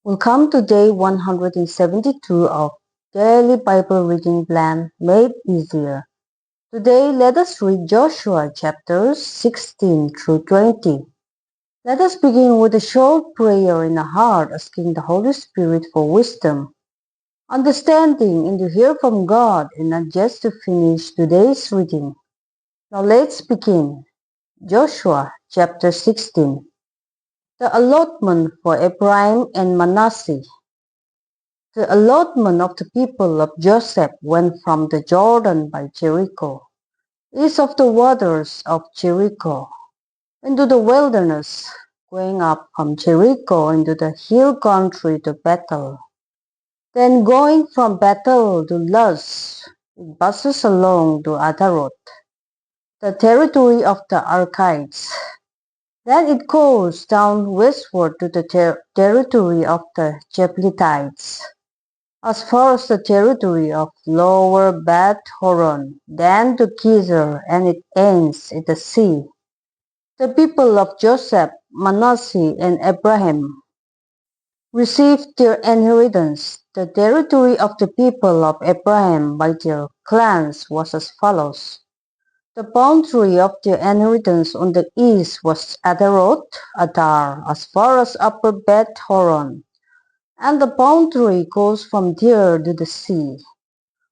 Welcome to day 172 of Daily Bible Reading Plan Made Easier. Today, let us read Joshua chapters 16 through 20. Let us begin with a short prayer in the heart, asking the Holy Spirit for wisdom, understanding, and to hear from God, and not just to finish today's reading. Now let's begin. Joshua chapter 16. The allotment for Ephraim and Manasseh. The allotment of the people of Joseph went from the Jordan by Jericho, east of the waters of Jericho, into the wilderness, going up from Jericho into the hill country to Bethel. Then going from Bethel to Luz, it passes along to Atarot, the territory of the Archites. Then it goes down westward to the territory of the Jebusites, as far as the territory of Lower Beth Horon, then to Gezer, and it ends at the sea. The people of Joseph, Manasseh, and Abraham received their inheritance. The territory of the people of Abraham by their clans was as follows. The boundary of their inheritance on the east was Adaroth, Adar, as far as Upper Beth Horon, and the boundary goes from there to the sea.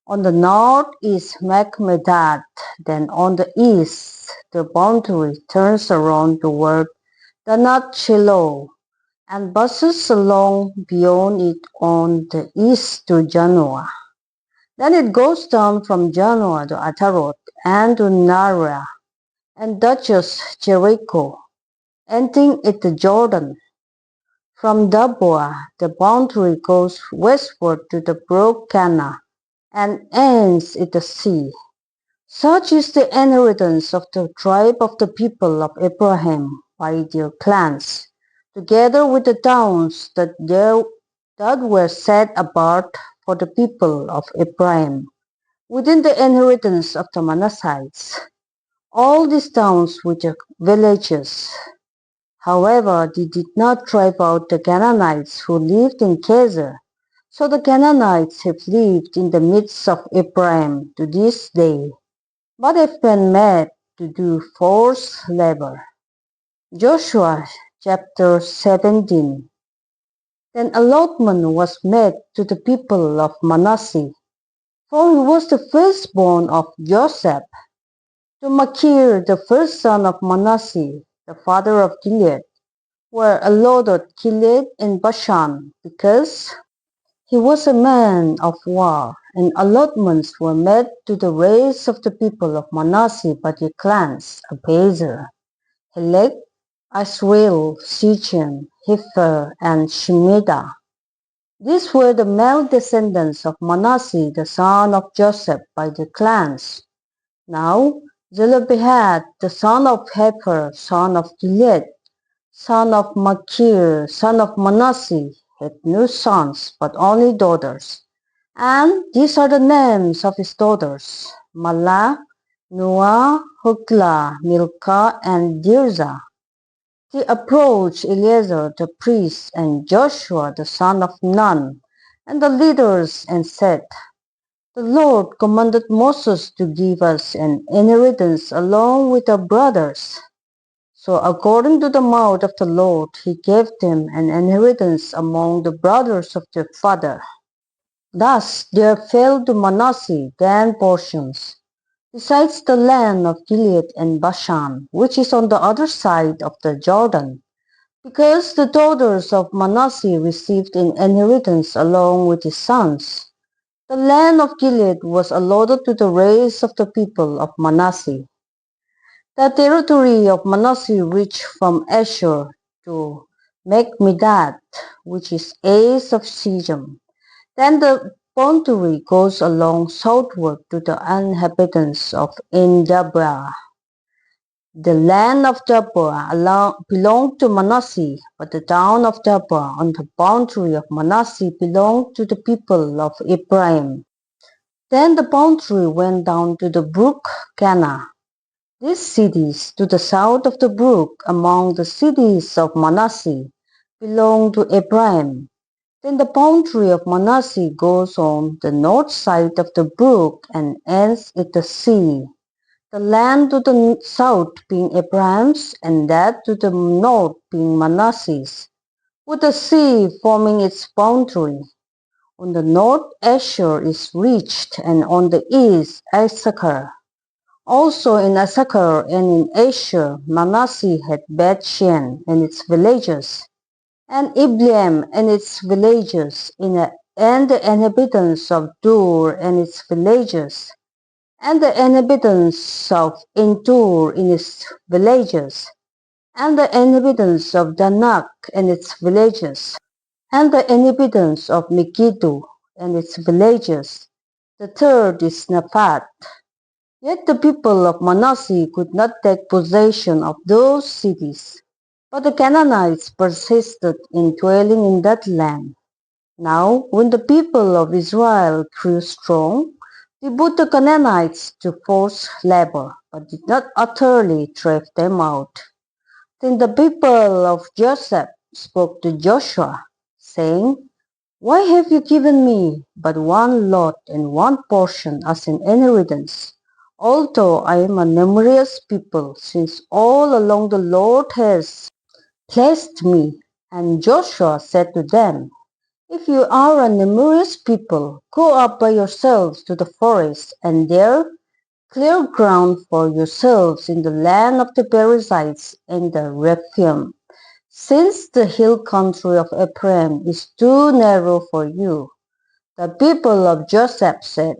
On the north is Machmedat, then on the east the boundary turns around toward Danat Shiloh and passes along beyond it on the east to Janoah. Then it goes down from Janoah to Ataroth and to Nara and touches Jericho, ending at the Jordan. From Dabboah, the boundary goes westward to the brook Cana and ends at the sea. Such is the inheritance of the tribe of the people of Abraham by their clans, together with the towns that were set apart for the people of Abraham, within the inheritance of the Manassites. All these towns with their villages. However, they did not drive out the Canaanites who lived in Gezer. So the Canaanites have lived in the midst of Ephraim to this day, but have been made to do forced labor. Joshua chapter 17. Then allotment was made to the people of Manasseh, for he was the firstborn of Joseph, to Machir, the first son of Manasseh, the father of Gilead, were allotted Gilead and Bashan, because he was a man of war, and allotments were made to the race of the people of Manasseh by their clans, Abiezer, Helek, Asriel, Sichem, Hepher, and Shemida. These were the male descendants of Manasseh, the son of Joseph, by their clans. Now Zelophehad, the son of Hepher, son of Gilead, son of Machir, son of Manasseh, had no sons, but only daughters. And these are the names of his daughters: Mahlah, Noah, Hoglah, Milcah, and Tirzah. They approached Eleazar the priest and Joshua the son of Nun, and the leaders, and said, The Lord commanded Moses to give us an inheritance along with our brothers. So according to the mouth of the Lord, he gave them an inheritance among the brothers of their father. Thus there fell to Manasseh 10 portions, besides the land of Gilead and Bashan, which is on the other side of the Jordan, because the daughters of Manasseh received an inheritance along with his sons. The land of Gilead was allotted to the race of the people of Manasseh. The territory of Manasseh reached from Asher to Machmedat, which is east of Shechem. Then the boundary goes along southward to the inhabitants of En-Debra. The land of Deborah belonged to Manasseh, but the town of Deborah on the boundary of Manasseh belonged to the people of Ephraim. Then the boundary went down to the brook Cana. These cities to the south of the brook among the cities of Manasseh belong to Ephraim. Then the boundary of Manasseh goes on the north side of the brook and ends at the sea. The land to the south being Abraham's, and that to the north being Manasseh's, with the sea forming its boundary. On the north Asher is reached, and on the east Issachar. Also in Issachar and in Asher Manasseh had Bethshean and its villages, and Ibleam and its villages, and the inhabitants of Dur and its villages, and the inhabitants of Entur in its villages, and the inhabitants of Danak and its villages, and the inhabitants of Megiddo and its villages. The third is Naphat. Yet the people of Manasseh could not take possession of those cities, but the Canaanites persisted in dwelling in that land. Now, when the people of Israel grew strong, they put the Canaanites to forced labor, but did not utterly drive them out. Then the people of Joseph spoke to Joshua, saying, Why have you given me but one lot and one portion as an inheritance? Although I am a numerous people, since all along the Lord has blessed me. And Joshua said to them, If you are a numerous people, go up by yourselves to the forest, and there clear ground for yourselves in the land of the Perizzites and the Rephaim, since the hill country of Ephraim is too narrow for you. The people of Joseph said,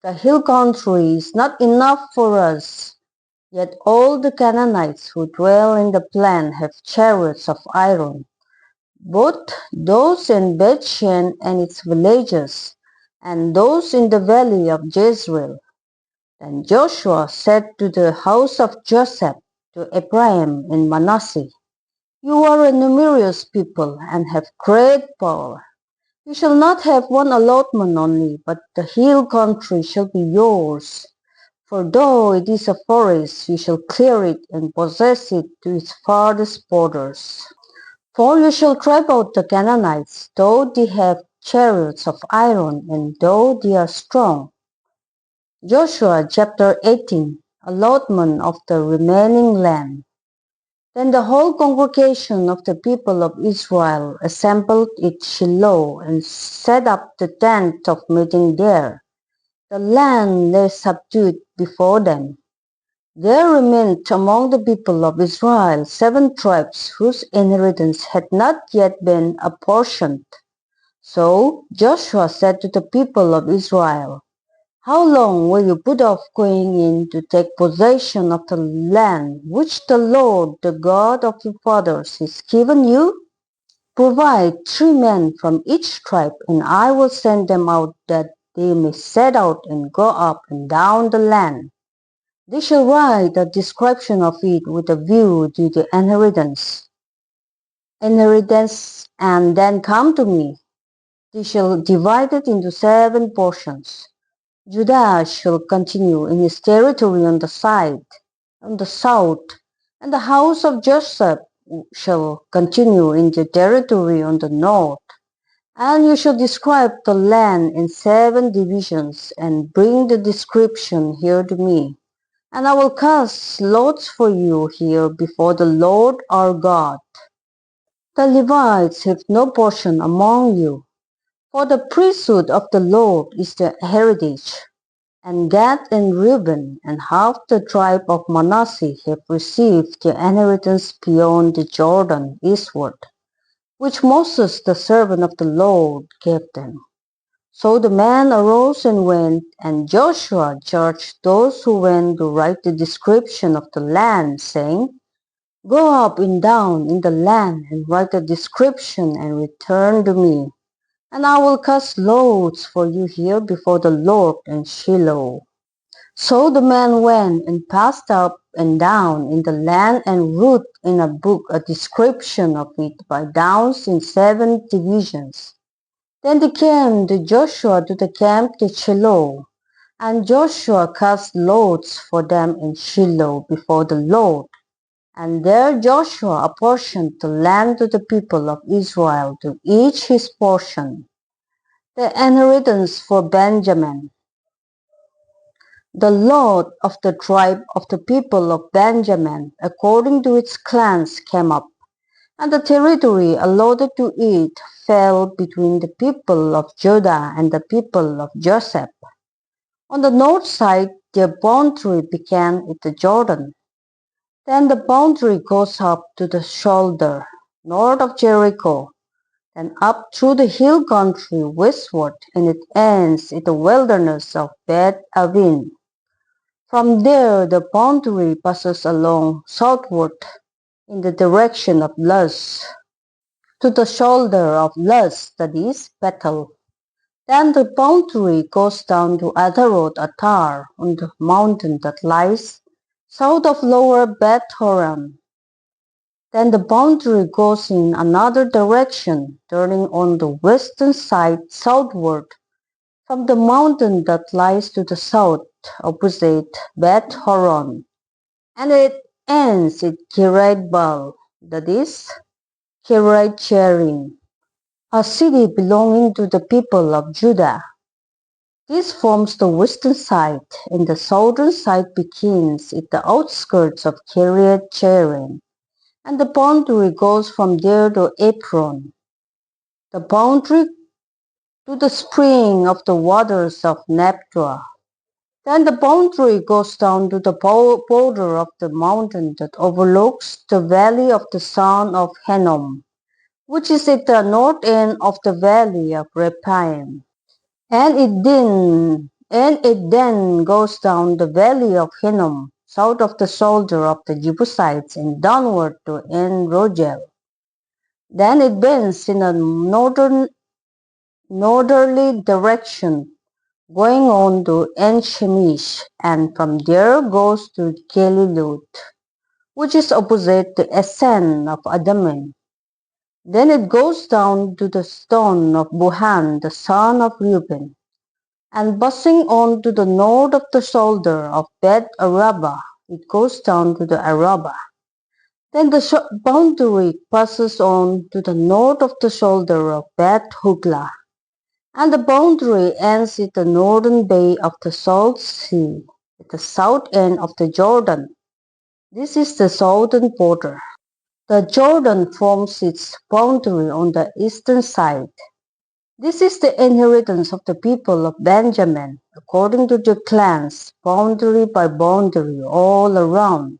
The hill country is not enough for us. Yet all the Canaanites who dwell in the plain have chariots of iron, both those in Bethshean and its villages, and those in the valley of Jezreel. Then Joshua said to the house of Joseph, to Ephraim and Manasseh, You are a numerous people and have great power. You shall not have one allotment only, but the hill country shall be yours. For though it is a forest, you shall clear it and possess it to its farthest borders. For you shall drive out the Canaanites, though they have chariots of iron, and though they are strong. Joshua chapter 18, allotment of the remaining land. Then the whole congregation of the people of Israel assembled at Shiloh and set up the tent of meeting there. The land lay subdued before them. There remained among the people of Israel 7 tribes whose inheritance had not yet been apportioned. So Joshua said to the people of Israel, How long will you put off going in to take possession of the land which the Lord, the God of your fathers, has given you? Provide 3 men from each tribe, and I will send them out that they may set out and go up and down the land. They shall write a description of it with a view to the inheritance, and then come to me. They shall divide it into 7 portions. Judah shall continue in his territory on the south, and the house of Joseph shall continue in the territory on the north. And you shall describe the land in 7 divisions, and bring the description here to me. And I will cast lots for you here before the Lord our God. The Levites have no portion among you, for the priesthood of the Lord is their heritage. And Gad and Reuben and half the tribe of Manasseh have received their inheritance beyond the Jordan eastward, which Moses the servant of the Lord gave them. So the men arose and went, and Joshua charged those who went to write the description of the land, saying, Go up and down in the land and write a description and return to me, and I will cast lots for you here before the Lord in Shiloh. So the men went and passed up and down in the land and wrote in a book a description of it by downs in 7 divisions. Then they came to Joshua to the camp at Shiloh, and Joshua cast lots for them in Shiloh before the Lord. And there Joshua apportioned the land to the people of Israel, to each his portion. The inheritance for Benjamin. The lot of the tribe of the people of Benjamin, according to its clans, came up, and the territory allotted to it fell between the people of Judah and the people of Joseph. On the north side, their boundary began at the Jordan. Then the boundary goes up to the shoulder, north of Jericho, then up through the hill country westward, and it ends in the wilderness of Beth Aven. From there, the boundary passes along southward in the direction of Luz, to the shoulder of Luz, that is, Bethel. Then the boundary goes down to Atarot Atar on the mountain that lies south of lower Beth Horon. Then the boundary goes in another direction, turning on the western side southward from the mountain that lies to the south opposite Beth Horon, and it ends at Kiryat Baal, that is, Kiryat Jearim, a city belonging to the people of Judah. This forms the western side, and the southern side begins at the outskirts of Kiryat Jearim, and the boundary goes from there to Ekron. The boundary to the spring of the waters of Nephtoah. Then the boundary goes down to the border of the mountain that overlooks the valley of the son of Hinnom, which is at the north end of the valley of Rephaim. And it then goes down the valley of Hinnom, south of the shoulder of the Jebusites, and downward to En Rogel. Then it bends in a northerly direction, going on to En-Shemesh, and from there goes to Gelilut, which is opposite the ascent of Adamim. Then it goes down to the stone of Buhan, the son of Reuben, and passing on to the north of the shoulder of Beth Araba, it goes down to the Araba. Then the boundary passes on to the north of the shoulder of Beth Hoglah, and the boundary ends at the northern bay of the Salt Sea, at the south end of the Jordan. This is the southern border. The Jordan forms its boundary on the eastern side. This is the inheritance of the people of Benjamin, according to their clans, boundary by boundary, all around.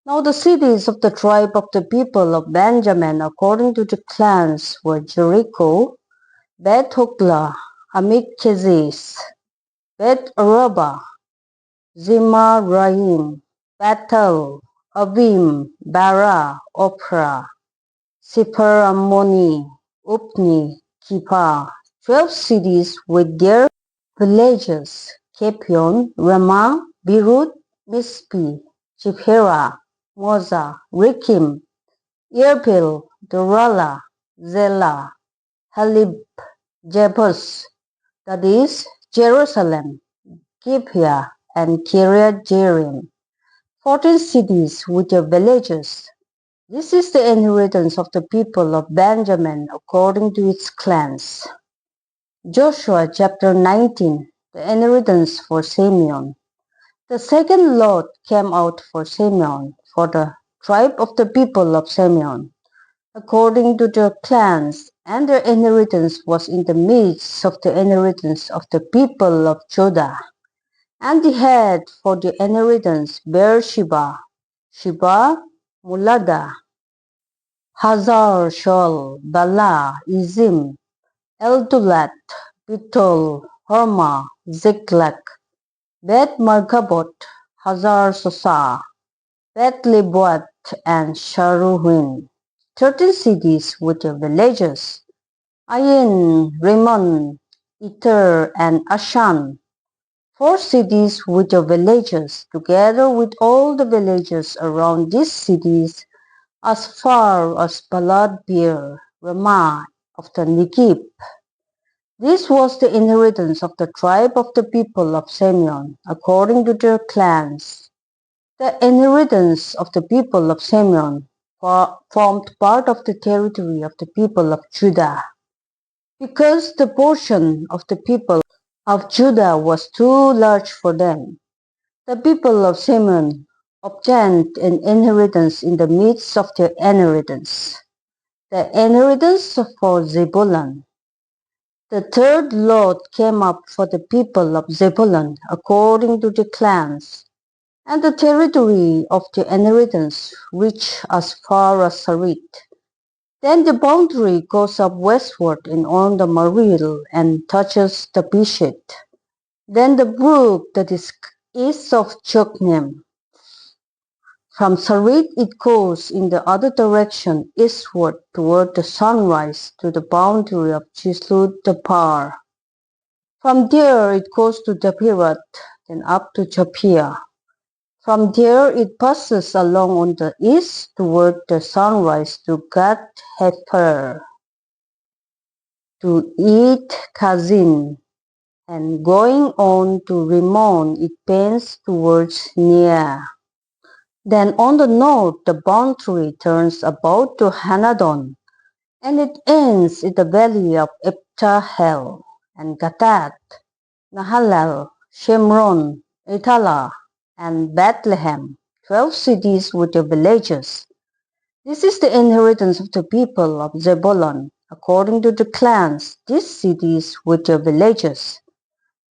Now the cities of the tribe of the people of Benjamin, according to the clans, were Jericho, Beth Hoglah, Amikkezis, Beth Araba, Zemaraim, Bethel, Avim, Bara, Ophrah, Sepharvaim, Opni, Kippah, 12 cities with their villages, Kepion, Ramah, Beerut, Mizpeh, Chephera, Moza, Rekem, Irpil, Dorala, Zelah, Halib, Jebus, that is, Jerusalem, Gibeah, and Kiryat Jearim, 14 cities with their villages. This is the inheritance of the people of Benjamin according to its clans. Joshua chapter 19, the inheritance for Simeon. The second lot came out for Simeon, for the tribe of the people of Simeon, according to their clans, and their inheritance was in the midst of the inheritance of the people of Judah. And they had for the inheritance Beersheba, Sheba, Mulada, Hazar Shol, Bala, Izim, Eldulat, Bitol, Hormah, Ziklag, Beth Markabot, Hazar Susah, Beth Lebuat, and Sharuhin, 13 cities with their villages, Ayin, Rimmon, Iter, and Ashan, 4 cities with their villages, together with all the villages around these cities, as far as Balad Beer, Ramah of the Negev. This was the inheritance of the tribe of the people of Simeon, according to their clans. The inheritance of the people of Simeon formed part of the territory of the people of Judah. Because the portion of the people of Judah was too large for them, the people of Simeon obtained an inheritance in the midst of their inheritance, the inheritance for Zebulun. The third lot came up for the people of Zebulun according to the clans, and the territory of the inheritance reached as far as Sarit. Then the boundary goes up westward and on the Maril and touches the Pishit. Then the brook that is east of Jokneam. From Sarit it goes in the other direction eastward toward the sunrise to the boundary of Chislut-Tapar. From there it goes to Dapirat, then up to Japhia. From there it passes along on the east toward the sunrise to Gath-Hepher, to Eth-Kazin, and going on to Rimmon it bends towards Nia. Then on the north the boundary turns about to Hanadon, and it ends in the valley of Eptahel, and Gatat, Nahalal, Shimron, Etala, and Bethlehem, 12 cities with their villages. This is the inheritance of the people of Zebulun, according to the clans, these cities with their villages.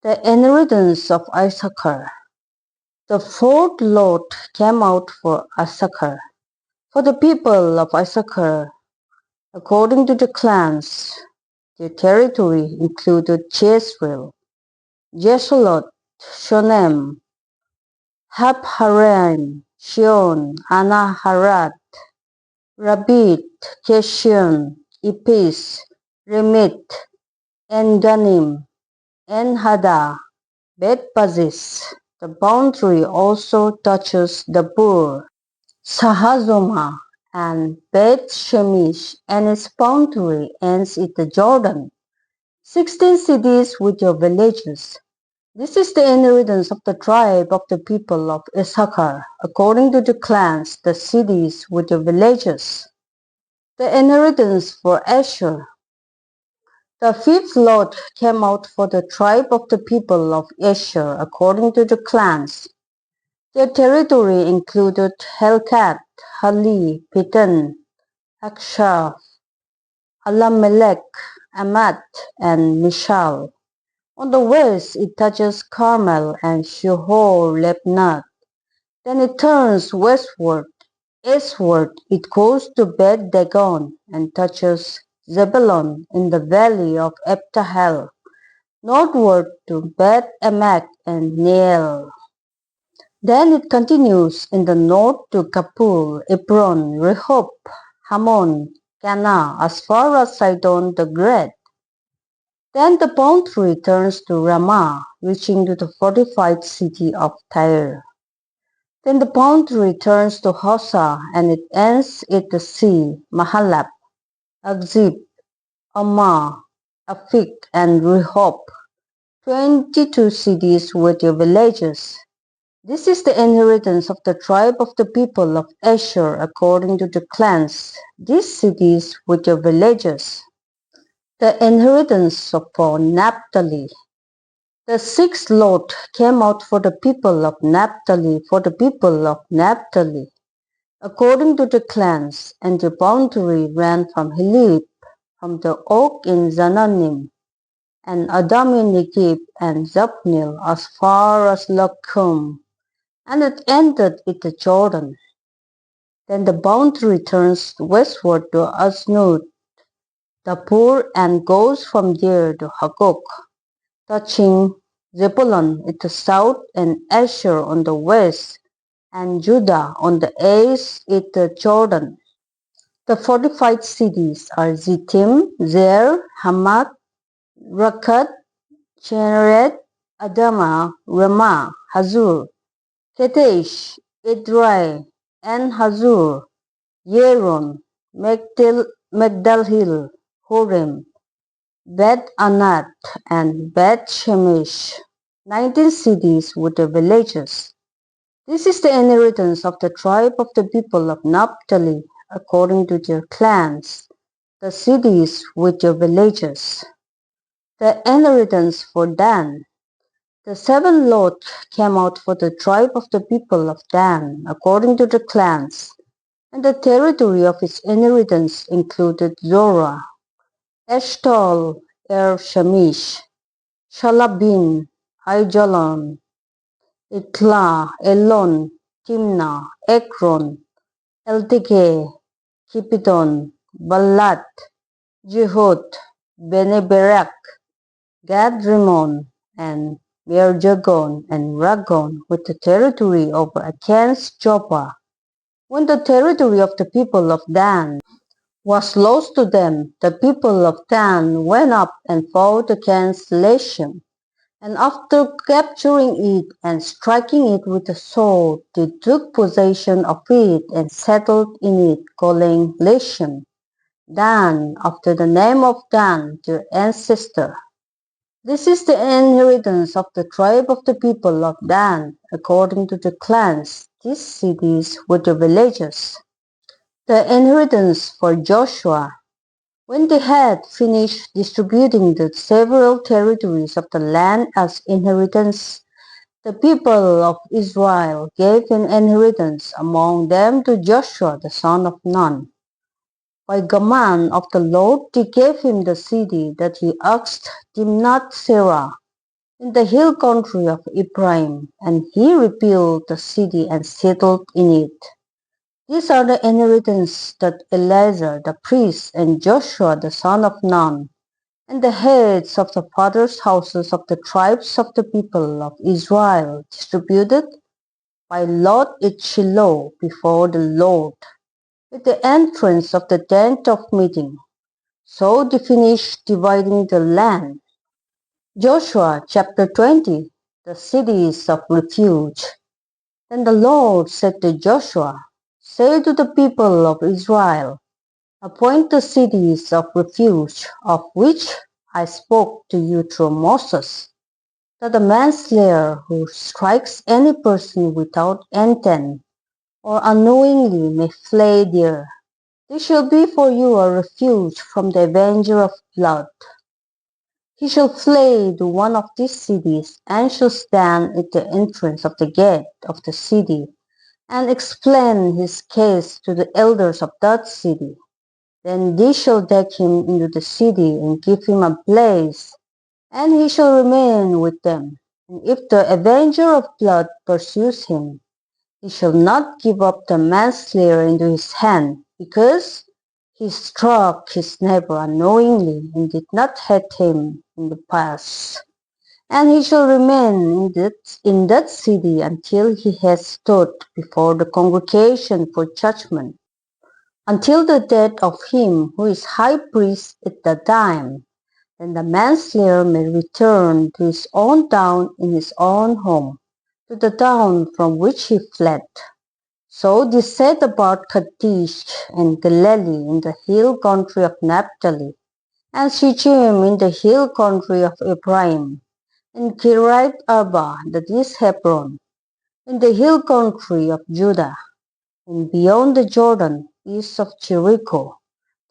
The inheritance of Issachar. The fourth lot came out for Issachar. For the people of Issachar, according to the clans, their territory included Jezreel, Jeshalot, Shonem, Habharim, Shion, Anaharat, Rabit, Keshion, Ipis, Remit, En-Ganim, En-Hada, Bet-Pazis. The boundary also touches the Bur, Sahazoma, and Bet-Shemesh, and its boundary ends at the Jordan. 16 cities with their villages. This is the inheritance of the tribe of the people of Issachar, according to the clans, the cities with their villages. The inheritance for Asher. The fifth lot came out for the tribe of the people of Asher, according to the clans. Their territory included Helkat, Hali, Pitan, Akshaf, Alamelech, Amat, and Mishal. On the west it touches Carmel and Shihor-Lebnath. Then it turns westward. Eastward it goes to Bet-Dagon and touches Zebulun in the valley of Eptahel. Northward to Beth-Emek and Neiel. Then it continues in the north to Kapul, Ebron, Rehob, Hammon, Cana, as far as Sidon the Great. Then the boundary turns to Ramah, reaching to the fortified city of Tyre. Then the boundary turns to Hosa, and it ends at the sea, Mahalab, Akzib, Ammah, Afik, and Rehob, 22 cities with their villages. This is the inheritance of the tribe of the people of Asher according to the clans, these cities with their villages. The inheritance for Naphtali. The sixth lot came out for the people of Naphtali, according to the clans, and the boundary ran from Helib, from the oak in Zananim, and Adami-Negib and Zapnil as far as Lakum, and it ended at the Jordan. Then the boundary turns westward to Asnod, Dapur, and goes from there to Hagok, touching Zebulun at the south and Asher on the west, and Judah on the east at the Jordan. The fortified cities are Zittim, Zer, Hamath, Rakat, Cheneret, Adama, Ramah, Hazur, Kedesh, Edrei, En Hazur, Yeron, Megdalhil, Horem, Bet Anat, and Bet Shemesh, 19 cities with their villages. This is the inheritance of the tribe of the people of Naphtali, according to their clans, the cities with their villages. The inheritance for Dan. The 7 lots came out for the tribe of the people of Dan, according to the clans, and the territory of its inheritance included Zorah, Eshtaol, Shamish, Shalabin, Aijalon, Ikla, Elon, Timnah, Ekron, Elteke, Kipiton, Balat, Jehud, Beneberak, Gad-Rimmon, and Mearjagon and Ragon with the territory over against Joppa. When the territory of the people of Dan was lost to them, the people of Dan went up and fought against Leshem. And after capturing it and striking it with a sword, they took possession of it and settled in it, calling Leshem Dan, after the name of Dan, their ancestor. This is the inheritance of the tribe of the people of Dan, according to the clans. These cities were the villages. The inheritance for Joshua. When they had finished distributing the several territories of the land as inheritance, the people of Israel gave an inheritance among them to Joshua the son of Nun. By command of the Lord they gave him the city that he asked Timnath-serah in the hill country of Ephraim, and he rebuilt the city and settled in it. These are the inheritance that Eleazar the priest and Joshua the son of Nun, and the heads of the fathers' houses of the tribes of the people of Israel distributed by lot at Shiloh before the Lord, at the entrance of the tent of meeting. So they finished dividing the land. Joshua chapter 20. The cities of refuge. Then the Lord said to Joshua, say to the people of Israel, appoint the cities of refuge of which I spoke to you through Moses, that a manslayer who strikes any person without intent or unknowingly may flee there. They shall be for you a refuge from the avenger of blood. He shall flee to one of these cities, and shall stand at the entrance of the gate of the city, and explain his case to the elders of that city. Then they shall take him into the city, and give him a place, and he shall remain with them. And if the avenger of blood pursues him, he shall not give up the manslayer into his hand, because he struck his neighbor unknowingly, and did not hate him in the past. And he shall remain in that city until he has stood before the congregation for judgment, until the death of him who is high priest at the time. Then the manslayer may return to his own town in his own home, to the town from which he fled. So they set about Kadesh and Galilee in the hill country of Naphtali, and Shechem in the hill country of Ephraim, and Kiriath Arba, that is Hebron, in the hill country of Judah, and beyond the Jordan, east of Jericho,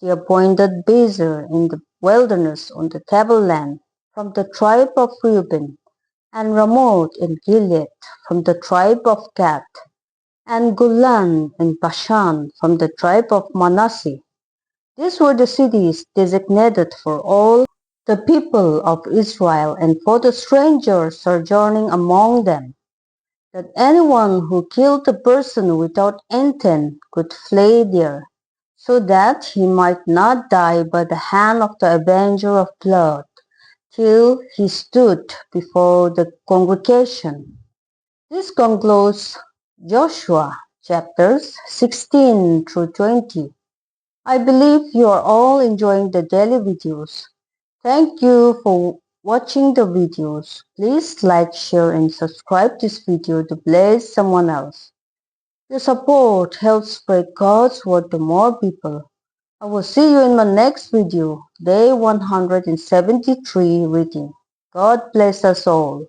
the appointed Bezer in the wilderness on the tableland, from the tribe of Reuben, and Ramoth in Gilead, from the tribe of Gad, and Golan and Bashan from the tribe of Manasseh. These were the cities designated for all the people of Israel and for the strangers sojourning among them, that anyone who killed a person without intent could flee there, so that he might not die by the hand of the avenger of blood, till he stood before the congregation. This concludes Joshua chapters 16 through 20. I believe you are all enjoying the daily videos. Thank you for watching the videos. Please like, share, and subscribe this video to bless someone else. Your support helps spread God's word to more people. I will see you in my next video, day 173 reading. God bless us all.